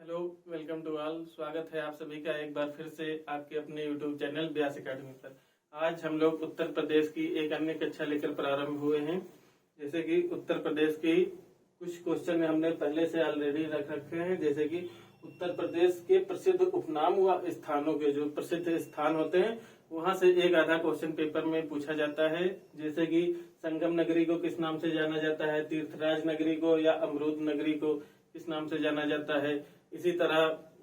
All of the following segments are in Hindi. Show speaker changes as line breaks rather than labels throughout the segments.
Hello, welcome to all. स्वागत है आप सभी का एक बार फिर से आपके अपने यूट्यूब चैनल व्यास अकेडमी पर। आज हम लोग उत्तर प्रदेश की एक अन्य कक्षा लेकर प्रारंभ हुए हैं। जैसे कि उत्तर प्रदेश की कुछ क्वेश्चन हमने पहले से ऑलरेडी रख रखे हैं। जैसे कि उत्तर प्रदेश के प्रसिद्ध उपनाम व स्थानों के जो प्रसिद्ध स्थान होते हैं वहां से एक आधा क्वेश्चन पेपर में पूछा जाता है। जैसे कि संगम नगरी को किस नाम से जाना जाता है, तीर्थराज नगरी को या अमरूद नगरी को किस नाम से जाना जाता है। इसी तरह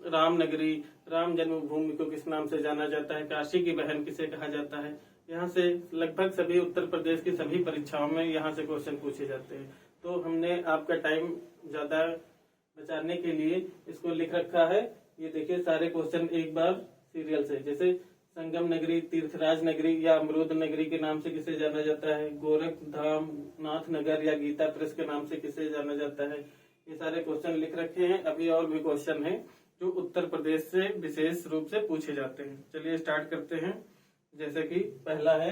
राम नगरी, राम जन्मभूमि को किस नाम से जाना जाता है, काशी की बहन किसे कहा जाता है। यहाँ से लगभग सभी उत्तर प्रदेश की सभी परीक्षाओं में यहाँ से क्वेश्चन पूछे जाते हैं। तो हमने आपका टाइम ज्यादा बचाने के लिए इसको लिख रखा है। ये देखिए सारे क्वेश्चन एक बार सीरियल से। जैसे संगम नगरी, तीर्थराज नगरी या अमरूद नगरी के नाम से किसे जाना जाता है, गोरखधाम, नाथ नगर या गीता प्रेस के नाम से किसे जाना जाता है। ये सारे क्वेश्चन लिख रखे हैं। अभी और भी क्वेश्चन हैं जो उत्तर प्रदेश से विशेष रूप से पूछे जाते हैं। चलिए स्टार्ट करते हैं। जैसे कि पहला है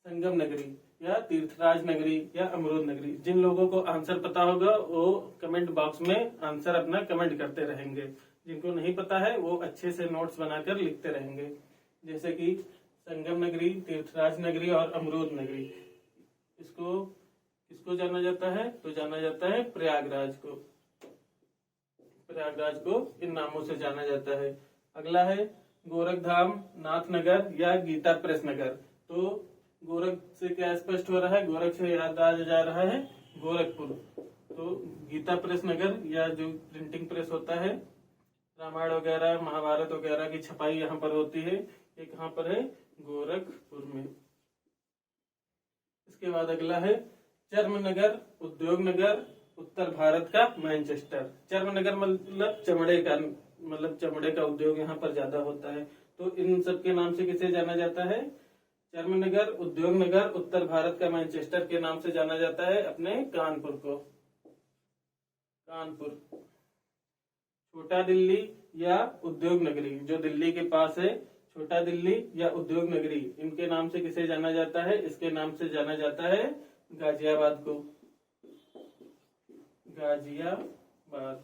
संगम नगरी या तीर्थराज नगरी या अमरूद नगरी। जिन लोगों को आंसर पता होगा वो कमेंट बॉक्स में आंसर अपना कमेंट करते रहेंगे। जिनको नहीं पता है वो अच्छे से नोट्स बनाकर लिखते रहेंगे। जैसे कि संगम नगरी, तीर्थराज नगरी और अमरूद नगरी, इसको किसको जाना जाता है, तो जाना जाता है प्रयागराज को। प्रयागराज को इन नामों से जाना जाता है। अगला है गोरखधाम, नाथ नगर या गीता प्रेस नगर। तो गोरख से क्या स्पष्ट हो रहा है, गोरख से याद आ जा रहा है गोरखपुर। तो गीता प्रेस नगर या जो प्रिंटिंग प्रेस होता है, रामायण वगैरह महाभारत वगैरह की छपाई यहाँ पर होती है, ये कहाँ पर है, गोरखपुर में। इसके बाद अगला है चर्म नगर, उद्योग नगर, उत्तर भारत का मैनचेस्टर। चर्म नगर मतलब चमड़े का उद्योग यहाँ पर ज्यादा होता है। तो इन सब के नाम से किसे जाना जाता है, चर्म नगर, उद्योग नगर, उत्तर भारत का मैनचेस्टर के नाम से जाना जाता है अपने कानपुर को। कानपुर, छोटा दिल्ली या उद्योग नगरी, जो दिल्ली के पास है, छोटा दिल्ली या उद्योग नगरी, इनके नाम से किसे जाना जाता है, इसके नाम से जाना जाता है गाजियाबाद को। गाजियाबाद।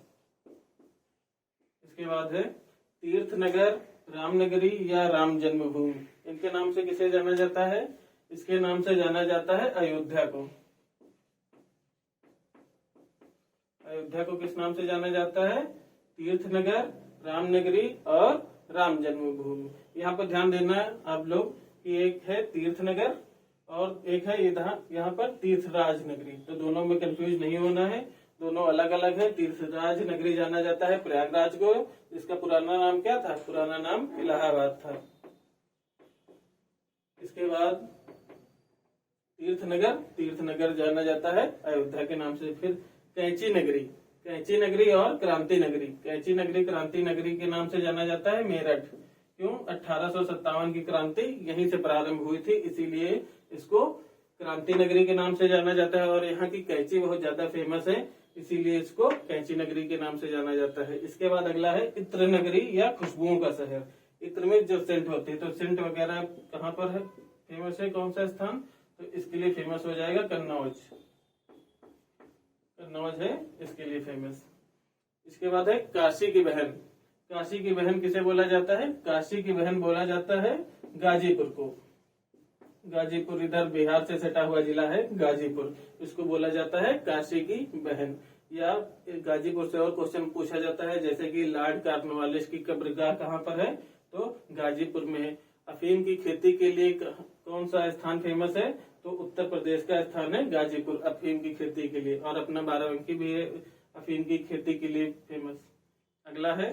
इसके बाद है तीर्थनगर, रामनगरी या राम जन्मभूमि, इनके नाम से किसे जाना जाता है, इसके नाम से जाना जाता है अयोध्या को। अयोध्या को किस नाम से जाना जाता है, तीर्थनगर, रामनगरी और राम जन्मभूमि। यहाँ पर ध्यान देना आप लोग कि एक है तीर्थनगर और एक है यहाँ पर तीर्थराज नगरी। तो दोनों में कंफ्यूज नहीं होना है, दोनों अलग अलग है। तीर्थराज नगरी जाना जाता है प्रयागराज को, इसका पुराना नाम क्या था, पुराना नाम इलाहाबाद था। इसके बाद तीर्थनगर जाना जाता है अयोध्या के नाम से। फिर कैंची नगरी और क्रांति नगरी। कैंची नगरी, क्रांति नगरी के नाम से जाना जाता है मेरठ। क्यों, 1857 की क्रांति यहीं से प्रारंभ हुई थी, इसीलिए इसको क्रांति नगरी के नाम से जाना जाता है। और यहाँ की कैंची बहुत ज्यादा फेमस है, इसीलिए इसको कैंची नगरी के नाम से जाना जाता है। इसके बाद अगला है इत्र नगरी या खुशबुओं का शहर। इत्र में जो सेंट होती है, तो सेंट वगैरह कहाँ पर है फेमस है, कौन सा स्थान, तो इसके लिए फेमस हो जाएगा कन्नौज। कन्नौज है इसके लिए फेमस। इसके बाद है काशी की बहन। काशी की बहन किसे बोला जाता है, काशी की बहन बोला जाता है गाजीपुर को। गाजीपुर इधर बिहार से सटा हुआ जिला है गाजीपुर, इसको बोला जाता है काशी की बहन। या गाजीपुर से और क्वेश्चन पूछा जाता है, जैसे कि लॉर्ड कॉर्नवालिस की कब्रगाह कहाँ पर है, तो गाजीपुर में है। अफीम की खेती के लिए कौन सा स्थान फेमस है, तो उत्तर प्रदेश का स्थान है गाजीपुर अफीम की खेती के लिए। और अपना बाराबंकी भी है अफीम की खेती के लिए फेमस। अगला है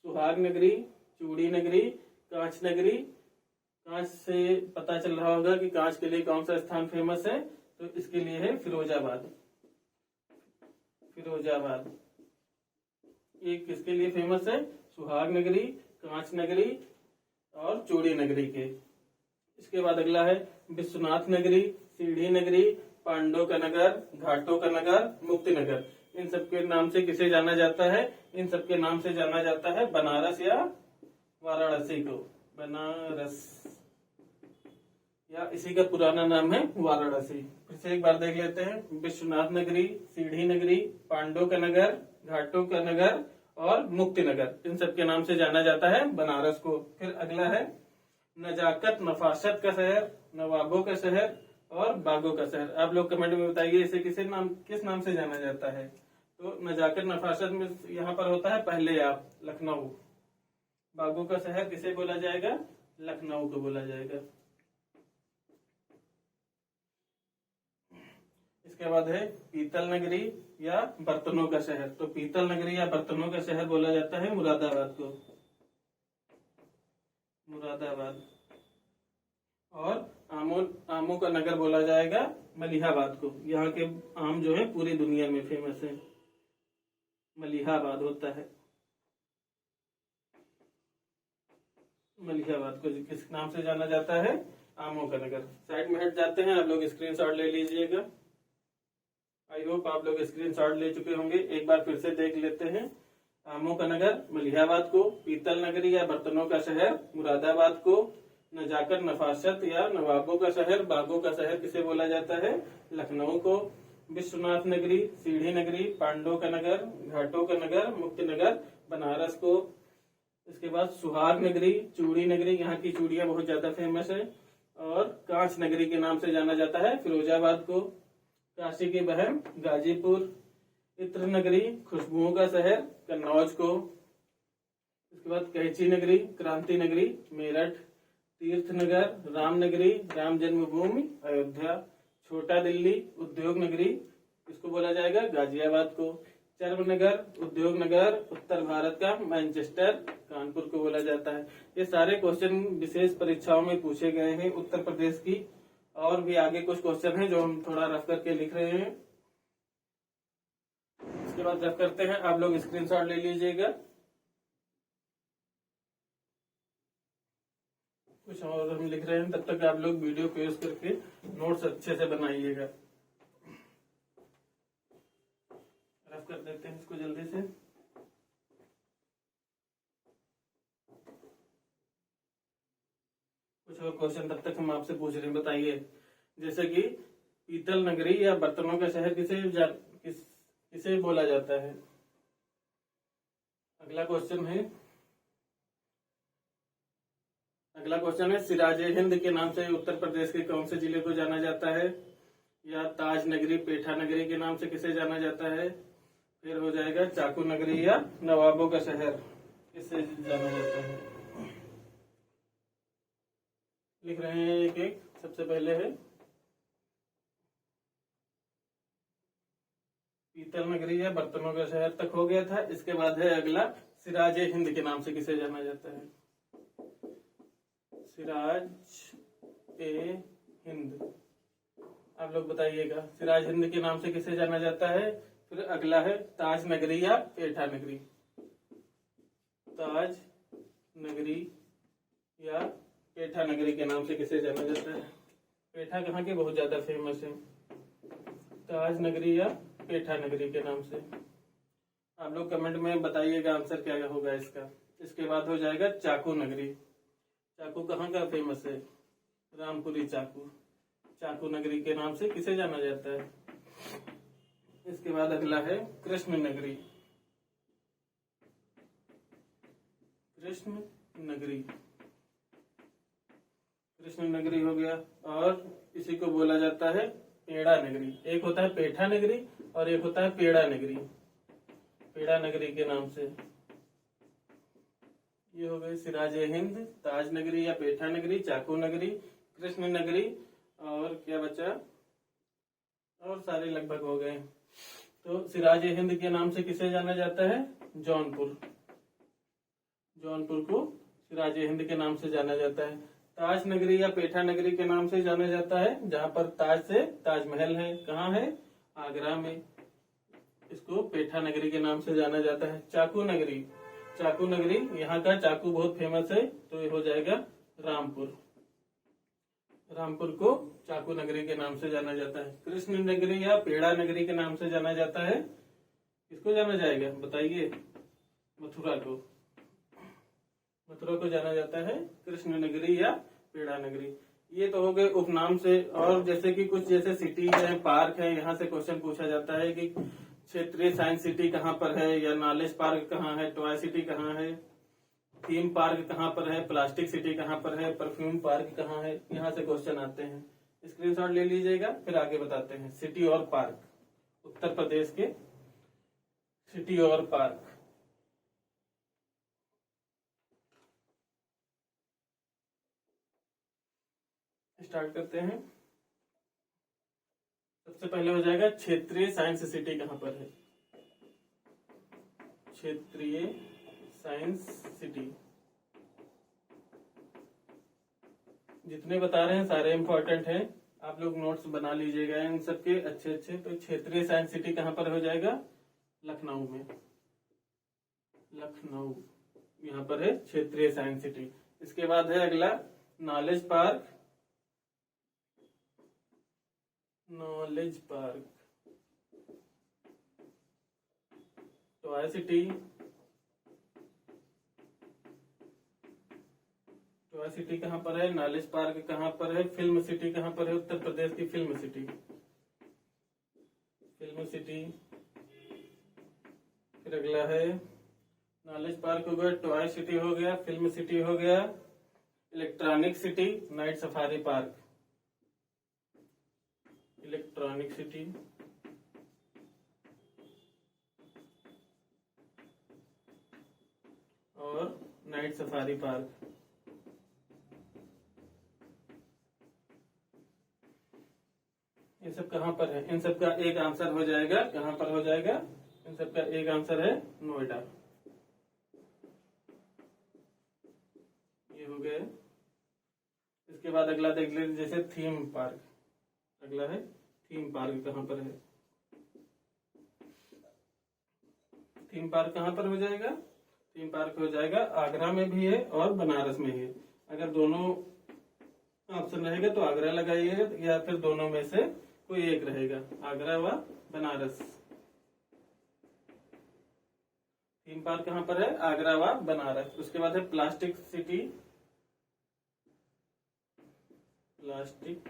सुहाग नगरी, चूड़ी नगरी, कांच नगरी। कांच से पता चल रहा होगा कि कांच के लिए कौन सा स्थान फेमस है, तो इसके लिए है फिरोजाबाद। फिरोजाबाद ये किसके लिए फेमस है, सुहाग नगरी, कांच नगरी और चूड़ी नगरी के। इसके बाद अगला है विश्वनाथ नगरी, सीढ़ी नगरी, पांडव का नगर, घाटों का नगर, मुक्ति नगर। इन सबके नाम से किसे जाना जाता है, इन सबके नाम से जाना जाता है बनारस या वाराणसी को। बनारस या इसी का पुराना नाम है वाराणसी। फिर से एक बार देख लेते हैं, विश्वनाथ नगरी, सीढ़ी नगरी, पांडव का नगर, घाटों का नगर और मुक्तिनगर, इन सब के नाम से जाना जाता है बनारस को। फिर अगला है नजाकत नफासत का शहर, नवाबों का शहर और बागों का शहर। आप लोग कमेंट में बताइए इसे किस नाम से जाना जाता है। तो नजाकत नफासत में यहाँ पर होता है पहले आप लखनऊ। बागों का शहर किसे बोला जाएगा? लखनऊ को बोला जाएगा। इसके बाद है पीतल नगरी या बर्तनों का शहर। तो पीतल नगरी या बर्तनों का शहर बोला जाता है मुरादाबाद को, मुरादाबाद। और आमों का नगर बोला जाएगा मलिहाबाद को। यहाँ के आम जो है पूरी दुनिया में फेमस है, मलिहाबाद होता है। मलिहाबाद को किस नाम से जाना जाता है? आमों का नगर। साइड में हट जाते हैं, आप लोग स्क्रीनशॉट ले लीजिएगा। आई होप आप लोग स्क्रीनशॉट ले चुके होंगे। एक बार फिर से देख लेते हैं। आमों का नगर मलिहाबाद को, पीतल नगरी या बर्तनों का शहर मुरादाबाद को, नजाकत नफासत या नवाबों का शहर बागों का शहर किसे बोला जाता है? लखनऊ को, विश्वनाथ नगरी, सीढ़ी नगरी, पांडवों का नगर, घाटों का नगर, मुक्तिनगर बनारस को। इसके बाद सुहाग नगरी, चूड़ी नगरी, यहाँ की चूड़ियां बहुत ज्यादा फेमस है। और कांच नगरी के नाम से जाना जाता है फिरोजाबाद को, काशी की बहन गाजीपुर, इत्र नगरी खुशबुओं का शहर कन्नौज को। इसके बाद कैची नगरी, क्रांति नगरी मेरठ, तीर्थ नगर रामनगरी, राम जन्मभूमि अयोध्या, छोटा दिल्ली उद्योग नगरी इसको बोला जाएगा गाजियाबाद को, चर्म नगर उद्योग नगर उत्तर भारत का मैनचेस्टर कानपुर को बोला जाता है। ये सारे क्वेश्चन विशेष परीक्षाओं में पूछे गए हैं उत्तर प्रदेश की। और भी आगे कुछ क्वेश्चन हैं जो हम थोड़ा रफ करके लिख रहे हैं। इसके बाद रफ करते हैं, आप लोग स्क्रीनशॉट ले लीजिएगा। कुछ और हम लिख रहे हैं, तब तक आप लोग वीडियो पेज करके नोट्स अच्छे से बनाइएगा। रफ कर देते हैं इसको जल्दी से। कुछ और क्वेश्चन तब तक हम आपसे पूछ रहे हैं, बताइए। जैसे कि पीतल नगरी या बर्तनों का शहर किसे बोला जाता है? अगला क्वेश्चन है सिराजे हिंद के नाम से उत्तर प्रदेश के कौन से जिले को जाना जाता है? या ताज नगरी, पेठा नगरी के नाम से किसे जाना जाता है? फिर हो जाएगा चाकू नगरी या नवाबों का शहर किसे जाना जाता है? लिख रहे हैं एक एक। सबसे पहले है पीतल नगरी या बर्तनों का शहर तक हो गया था। इसके बाद है अगला सिराजे हिंद के नाम से किसे जाना जाता है? सिराज ए हिंद, आप लोग बताइएगा सिराज हिंद के नाम से किसे जाना जाता है। फिर अगला है ताज नगरी या पेठा नगरी, ताज नगरी या पेठा नगरी के नाम से किसे जाना जाता है? पेठा कहाँ के बहुत ज्यादा फेमस है। ताज नगरी या पेठा नगरी के नाम से आप लोग कमेंट में बताइएगा आंसर क्या होगा इसका। इसके बाद हो जाएगा चाकू नगरी। चाकू कहाँ का फेमस है? रामपुरी चाकू, चाकू नगरी के नाम से किसे जाना जाता है? इसके बाद अगला है कृष्ण नगरी, कृष्ण नगरी, कृष्ण नगरी हो गया। और इसी को बोला जाता है पेड़ा नगरी। एक होता है पेठा नगरी और एक होता है पेड़ा नगरी, पेड़ा नगरी के नाम से। ये हो गए सिराजे हिंद, ताज नगरी या पेठा नगरी, चाकू नगरी, कृष्ण नगरी और क्या बचा? और सारे लगभग हो गए। तो सिराजे हिंद के नाम से किसे जाना जाता है? जौनपुर, जौनपुर को सिराजे हिंद के नाम से जाना जाता है। ताज नगरी या पेठा नगरी के नाम से जाना जाता है जहाँ पर ताज से ताजमहल है। कहाँ है? आगरा में। इसको पेठा नगरी के नाम से जाना जाता है। चाकू नगरी, चाकू नगरी यहाँ का चाकू बहुत फेमस है, तो ये हो जाएगा रामपुर, रामपुर को चाकू नगरी के नाम से जाना जाता है। कृष्ण नगरी या पेड़ा नगरी के नाम से जाना जाता है, किसको जाना जाएगा बताइए? मथुरा को, मथुरा को जाना जाता है कृष्ण नगरी या पेड़ा नगरी। ये तो हो गए उपनाम से। और जैसे कि कुछ जैसे सिटी है, पार्क है, यहाँ से क्वेश्चन पूछा जाता है कि क्षेत्रीय साइंस सिटी कहाँ पर है, या नॉलेज पार्क कहाँ है, टॉय सिटी कहाँ है, थीम पार्क कहाँ पर है, प्लास्टिक सिटी कहाँ पर है, परफ्यूम पार्क कहाँ है, यहाँ से क्वेश्चन आते हैं। स्क्रीनशॉट ले लीजिएगा, फिर आगे बताते हैं। सिटी और पार्क, उत्तर प्रदेश के सिटी और पार्क। स्टार्ट करते हैं। सबसे पहले हो जाएगा क्षेत्रीय साइंस सिटी कहाँ पर है, क्षेत्रीय साइंस सिटी। जितने बता रहे हैं सारे इंपॉर्टेंट हैं, आप लोग नोट्स बना लीजिएगा इन सबके अच्छे अच्छे। तो क्षेत्रीय साइंस सिटी कहाँ पर हो जाएगा, लखनऊ में। लखनऊ यहाँ पर है क्षेत्रीय साइंस सिटी। इसके बाद है अगला knowledge park. Knowledge park, toy city. Toy city कहाँ पर है, नॉलेज पार्क कहाँ पर है, फिल्म सिटी कहाँ पर है, उत्तर प्रदेश की फिल्म सिटी। Film city. फिर अगला है नॉलेज पार्क हो गया, टॉय सिटी हो गया, फिल्म सिटी हो गया, electronic city, night safari park. Electronic city, और नाइट सफारी पार्क। ये सब कहां पर है, इन सब का एक आंसर हो जाएगा, कहां पर हो जाएगा, इन सब का एक आंसर है नोएडा। ये हो गए। इसके बाद अगला देख लेते, जैसे थीम पार्क। अगला है थीम पार्क कहां पर है। थीम पार्क कहां पर हो जाएगा, थीम पार्क हो जाएगा आगरा में भी है और बनारस में है। अगर दोनों ऑप्शन रहेगा तो आगरा लगाइएगा, या फिर दोनों में से कोई एक रहेगा, आगरा व बनारस। थीम पार्क कहां पर है, आगरा व बनारस। उसके बाद है plastic city. Plastic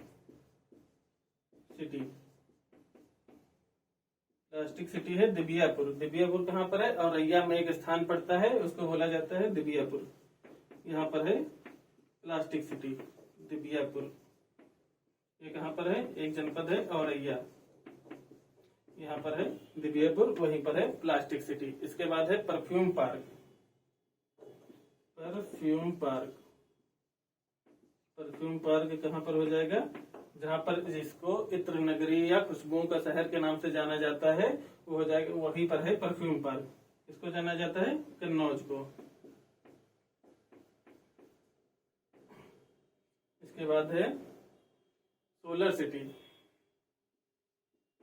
city, plastic city है दिबियापुर। दिबियापुर कहाँ पर है, औरैया में एक स्थान पड़ता है, उसको बोला जाता है दिबियापुर। यहाँ पर है प्लास्टिक सिटी दिबियापुर। ये कहाँ पर है, एक जनपद है औरैया, यहाँ पर है दिबियापुर, वहीं पर है प्लास्टिक सिटी। इसके बाद है perfume park. Perfume park, perfume park कहाँ पर हो जाएगा, जहां पर जिसको इत्र नगरी या खुशबुओं का शहर के नाम से जाना जाता है, वो हो जाएगा, वहीं पर है परफ्यूम पार्क। इसको जाना जाता है कन्नौज को। इसके बाद है solar city.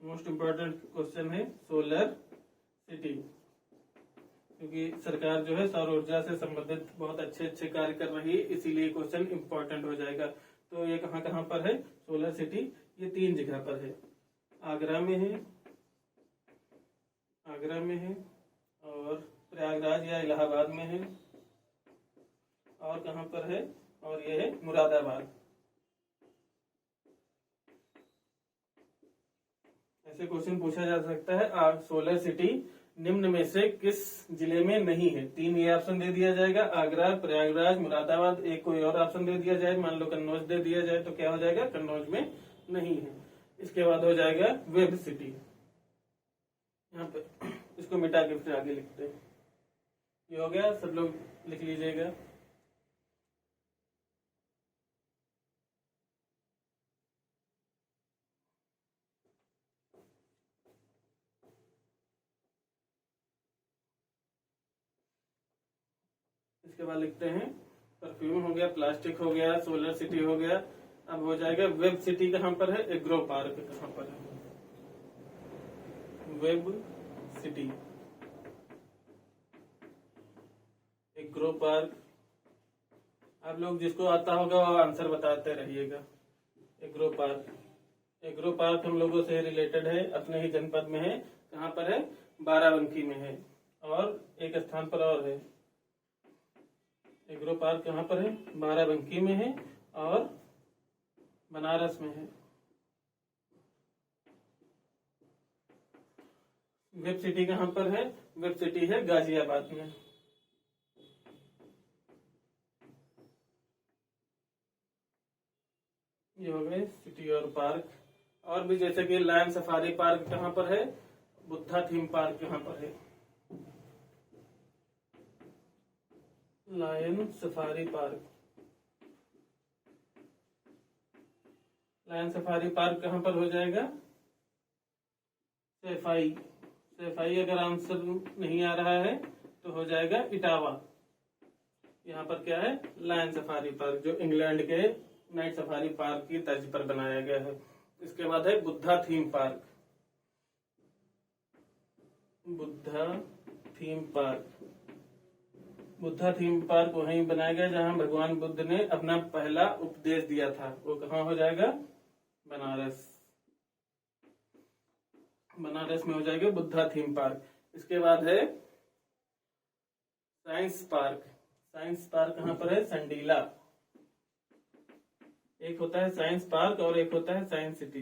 Most important question है सोलर सिटी, क्योंकि सरकार जो है सौर ऊर्जा से संबंधित बहुत अच्छे अच्छे कार्य कर रही है, इसीलिए क्वेश्चन इंपॉर्टेंट हो जाएगा। तो ये कहाँ कहाँ पर है सोलर सिटी, ये 3 जगह पर है। आगरा में है, आगरा में है, और प्रयागराज या इलाहाबाद में है, और कहाँ पर है, और ये है मुरादाबाद। ऐसे क्वेश्चन पूछा जा सकता है। सोलर सिटी निम्न में से किस जिले में नहीं है। 3 ये ऑप्शन दे दिया जाएगा, आगरा, प्रयागराज, मुरादाबाद। एक कोई और ऑप्शन दे दिया जाए, मान लो कन्नौज दे दिया जाए, तो क्या हो जाएगा, कन्नौज में नहीं है। इसके बाद हो जाएगा वेब सिटी। यहाँ पे इसको मिटा के फिर आगे लिखते हैं। ये हो गया, सब लोग लिख लीजिएगा। इसके बाद लिखते हैं परफ्यूम हो गया, प्लास्टिक हो गया, सोलर सिटी हो गया। अब हो जाएगा वेब सिटी कहाँ पर है, एग्रो पार्क कहाँ पर है। Web city, agro park. आप लोग जिसको आता होगा वो आंसर बताते रहिएगा। एग्रो पार्क, एग्रो पार्क हम लोगों से रिलेटेड है, अपने ही जनपद में है। कहाँ पर है, बाराबंकी में है, और एक स्थान पर और है। एग्रो पार्क कहाँ पर है, बाराबंकी में है और बनारस में है। वेब सिटी कहाँ पर है? वेब सिटी है गाजियाबाद में। ये हो गए सिटी और पार्क। और भी जैसे कि लायन सफारी पार्क कहाँ पर है? बुद्धा थीम पार्क कहाँ पर है? Lion safari park. Lion safari park कहाँ पर हो जाएगा? सैफाई। सैफाई अगर आंसर नहीं आ रहा है तो हो जाएगा इटावा। यहाँ पर क्या है? लायन सफारी पार्क, जो इंग्लैंड के नाइट सफारी पार्क की तर्ज पर बनाया गया है। इसके बाद है Buddha theme park. Buddha theme park. Buddha theme park वहीं बनाया गया जहां भगवान बुद्ध ने अपना पहला उपदेश दिया था। वो कहाँ हो जाएगा? बनारस। बनारस में हो जाएगा बुद्धा थीम पार्क। इसके बाद है साइंस पार्क। साइंस पार्क कहाँ पर है? संडीला। एक होता है साइंस पार्क और एक होता है साइंस सिटी।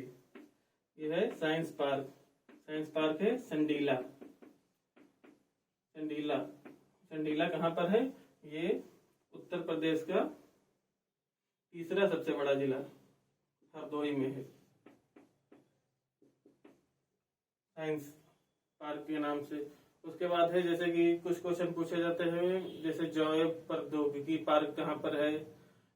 ये है साइंस पार्क। साइंस पार्क है संडीला। संडीला। संडीला कहाँ पर है? ये उत्तर प्रदेश का तीसरा सबसे बड़ा जिला हरदोई में है। साइंस पार्क के नाम से। उसके बाद है जैसे कि कुछ क्वेश्चन पूछे जाते हैं, जैसे जॉय प्रौद्योगिकी पार्क कहाँ पर है?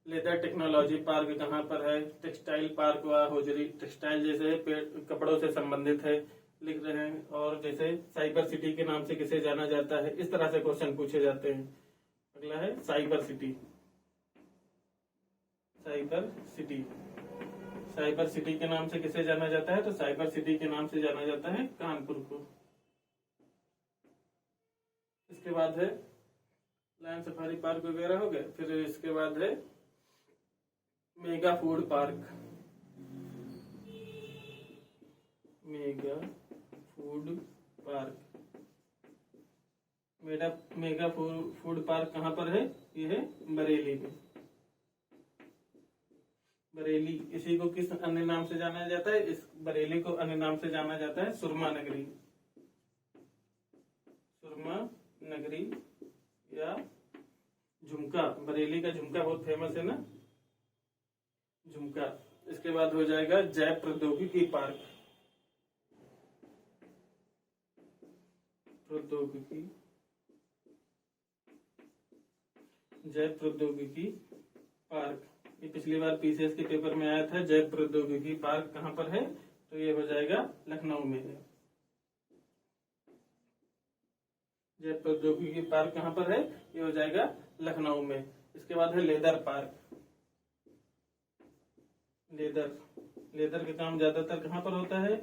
लेदर टेक्नोलॉजी पार्क कहाँ पर है? टेक्सटाइल पार्क व होजरी। टेक्सटाइल जैसे कपड़ों से संबंधित है लिख रहे हैं। और जैसे साइबर सिटी के नाम से किसे जाना जाता है? इस तरह से क्वेश्चन पूछे जाते हैं। अगला है cyber city. Cyber city. Cyber city के नाम से किसे जाना जाता है? तो साइबर सिटी के नाम से जाना जाता है कानपुर को। इसके बाद है लायन सफारी पार्क वगैरह हो गए। फिर इसके बाद है mega food park. Mega food park. Mega food park कहाँ पर है? ये है बरेली में। बरेली। इसी को किस अन्य नाम से जाना जाता है? इस बरेली को अन्य नाम से जाना जाता है सुरमा नगरी। सुरमा नगरी या झुमका। बरेली का झुमका बहुत फेमस है ना, झुमका। इसके बाद हो जाएगा जय प्रौद्योगिकी पार्क। प्रौद्योगिकी। जय प्रौद्योगिकी पार्क। ये पिछली बार पीसीएस के पेपर में आया था। जय प्रौद्योगिकी पार्क कहाँ पर है? तो ये हो जाएगा लखनऊ में है। जय प्रौद्योगिकी पार्क कहाँ पर है? ये हो जाएगा लखनऊ में। इसके बाद है लेदर पार्क। लेदर। लेदर का काम ज्यादातर कहाँ पर होता है?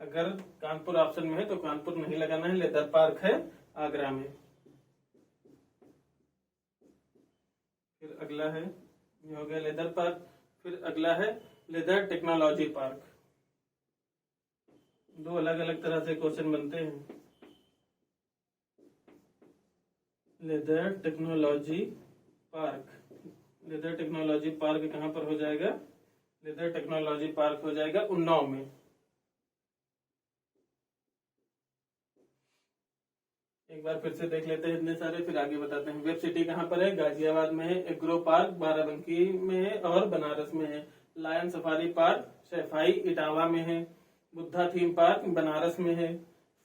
अगर कानपुर ऑप्शन में है तो कानपुर नहीं लगाना है। लेदर पार्क है आगरा में। फिर अगला है, ये हो गया लेदर पार्क। फिर अगला है लेदर टेक्नोलॉजी पार्क। दो अलग अलग तरह से क्वेश्चन बनते हैं। Leather technology park. Leather technology park कहाँ पर हो जाएगा? लेदर टेक्नोलॉजी पार्क हो जाएगा उन्नाव में। एक बार फिर से देख लेते हैं इतने सारे, फिर आगे बताते हैं। वेब सिटी कहाँ पर है? गाजियाबाद में है। एग्रो पार्क बाराबंकी में है और बनारस में है। Lion safari park Saifai Etawah में है। बुद्धा थीम पार्क बनारस में है।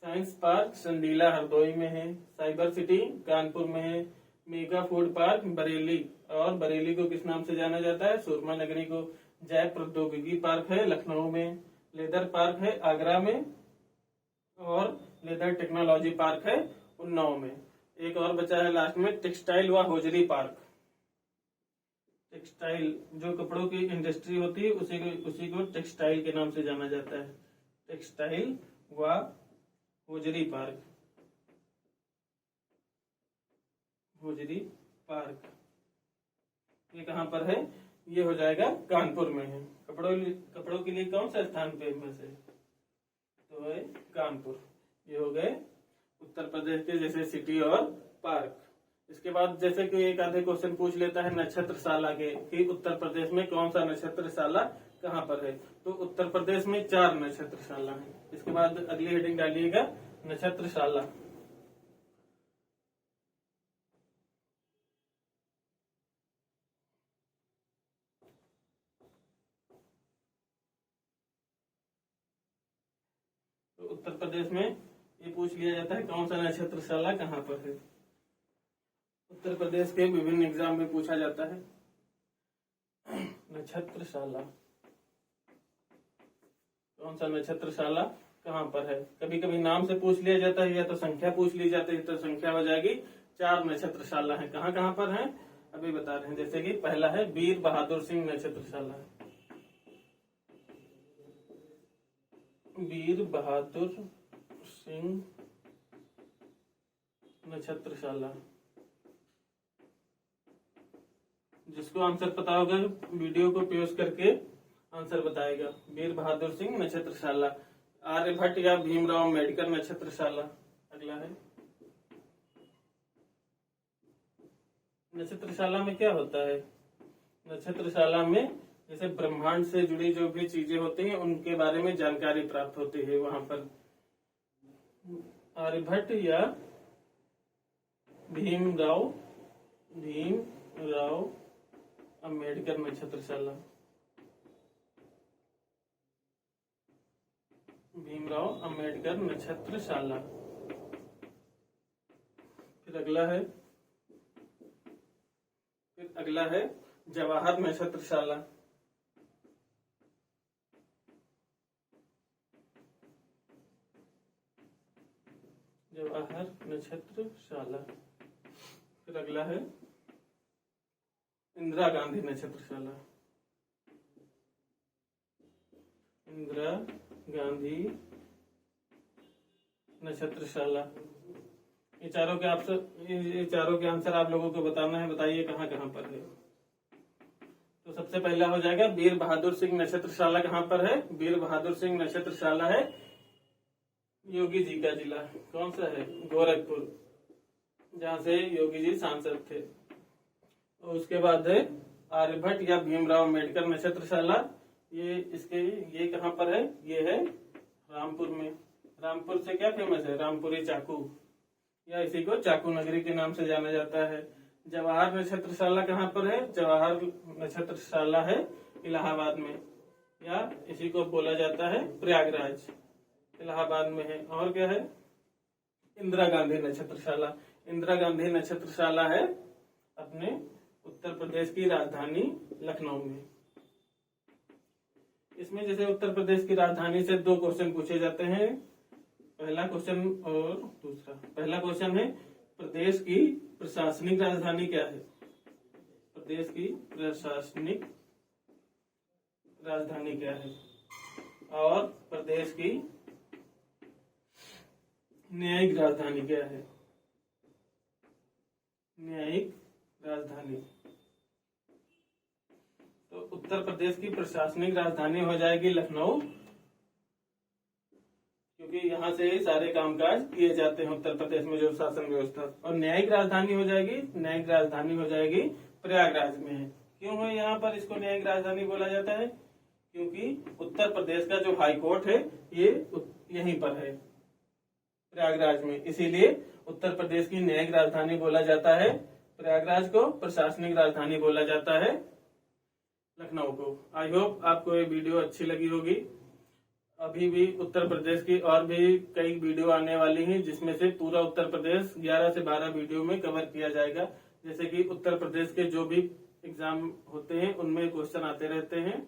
साइंस पार्क संडीला हरदोई में है। साइबर सिटी कानपुर में है। मेगा फूड पार्क बरेली, और बरेली को किस नाम से जाना जाता है? सुरमा नगरी को। जय प्रौद्योगिकी पार्क है लखनऊ में। लेदर पार्क है आगरा में और लेदर टेक्नोलॉजी पार्क है उन्नाव में। एक और बचा है लास्ट में, टेक्सटाइल व होजरी पार्क। टेक्सटाइल, जो कपड़ों की इंडस्ट्री होती है उसी को टेक्सटाइल के नाम से जाना जाता है। टेक्सटाइल व होजरी पार्क। होजरी पार्क ये कहाँ पर है? ये हो जाएगा कानपुर में है। कपड़ों के लिए कौन सा स्थान फेमस है? तो है कानपुर। ये हो गए उत्तर प्रदेश के जैसे सिटी और पार्क। इसके बाद जैसे कि एक आधे क्वेश्चन पूछ लेता है नक्षत्रशाला के, कि उत्तर प्रदेश में कौन सा नक्षत्रशाला कहाँ पर है? तो उत्तर प्रदेश में 4 नक्षत्रशाला है। इसके बाद अगली हेडिंग डालिएगा नक्षत्रशाला। तो उत्तर प्रदेश में ये पूछ लिया जाता है कौन सा नक्षत्रशाला कहाँ पर है। उत्तर प्रदेश के विभिन्न एग्जाम में पूछा जाता है नक्षत्रशाला, कौन सा नक्षत्रशाला कहाँ पर है। कभी कभी नाम से पूछ लिया जाता है या तो संख्या पूछ ली जाती है, तो संख्या हो जाएगी 4 नक्षत्रशाला है। कहाँ कहाँ पर है अभी बता रहे हैं। जैसे कि पहला है वीर बहादुर सिंह नक्षत्रशाला, वीर बहादुर सिंह नक्षत्रशाला। जिसको आंसर पता होगा वीडियो को पॉज करके आंसर बताएगा। वीर बहादुर सिंह नक्षत्रशाला। आर्यभट्ट या भीमराव अम्बेडकर नक्षत्रशाला अगला है। नक्षत्रशाला में क्या होता है। नक्षत्रशाला में जैसे ब्रह्मांड से जुड़ी जो भी चीजें होती हैं उनके बारे में जानकारी प्राप्त होती है वहां पर। आर्यभट्ट या भीमराव अम्बेडकर नक्षत्रशाला, भीमराव अम्बेडकर नक्षत्रशाला। फिर अगला है जवाहर नक्षत्रशाला, जवाहर नक्षत्रशाला। फिर अगला है इंदिरा गांधी नक्षत्रशाला, इंदिरा गांधी नक्षत्रशाला। ये चारों के आंसर आप लोगों को बताना है। बताइए कहाँ कहाँ पर है। तो सबसे पहला हो जाएगा वीर बहादुर सिंह नक्षत्रशाला। कहाँ पर है। वीर बहादुर सिंह नक्षत्रशाला है योगी जी का जिला। कौन सा है। गोरखपुर, जहाँ से योगी जी सांसद थे। और उसके बाद है आर्यभट्ट या भीमराव अम्बेडकर नक्षत्रशाला। ये कहाँ पर है। ये है रामपुर में। रामपुर से क्या फेमस है। रामपुरी चाकू, या इसी को चाकू नगरी के नाम से जाना जाता है। जवाहर नक्षत्रशाला कहाँ पर है। जवाहर नक्षत्रशाला है इलाहाबाद में, या इसी को बोला जाता है प्रयागराज, इलाहाबाद में है। और क्या है। इंदिरा गांधी नक्षत्रशाला। इंदिरा गांधी नक्षत्रशाला है अपने उत्तर प्रदेश की राजधानी लखनऊ में। इसमें जैसे उत्तर प्रदेश की राजधानी से 2 क्वेश्चन पूछे जाते हैं। पहला क्वेश्चन और दूसरा। पहला क्वेश्चन है प्रदेश की प्रशासनिक राजधानी क्या है। प्रदेश की प्रशासनिक राजधानी क्या है। और प्रदेश की न्यायिक राजधानी क्या है। न्यायिक राजधानी। तो उत्तर प्रदेश की प्रशासनिक राजधानी हो जाएगी लखनऊ, क्योंकि यहाँ से ही सारे कामकाज किए जाते हैं उत्तर प्रदेश में जो शासन व्यवस्था। और न्यायिक राजधानी हो जाएगी प्रयागराज में है। क्यों है यहाँ पर इसको न्यायिक राजधानी बोला जाता है। क्योंकि उत्तर प्रदेश का जो हाई कोर्ट है ये यहीं पर है प्रयागराज में, इसीलिए उत्तर प्रदेश की न्यायिक राजधानी बोला जाता है प्रयागराज को, प्रशासनिक राजधानी बोला जाता है लखनऊ को। आई होप आपको ये वीडियो अच्छी लगी होगी। अभी भी उत्तर प्रदेश की और भी कई वीडियो आने वाली हैं, जिसमें से पूरा उत्तर प्रदेश 11 से 12 वीडियो में कवर किया जाएगा। जैसे कि उत्तर प्रदेश के जो भी एग्जाम होते हैं उनमें क्वेश्चन आते रहते हैं,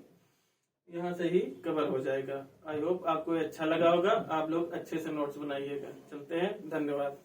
यहाँ से ही कवर हो जाएगा। आई होप आपको अच्छा लगा होगा। आप लोग अच्छे से नोट्स बनाइएगा। चलते हैं, धन्यवाद।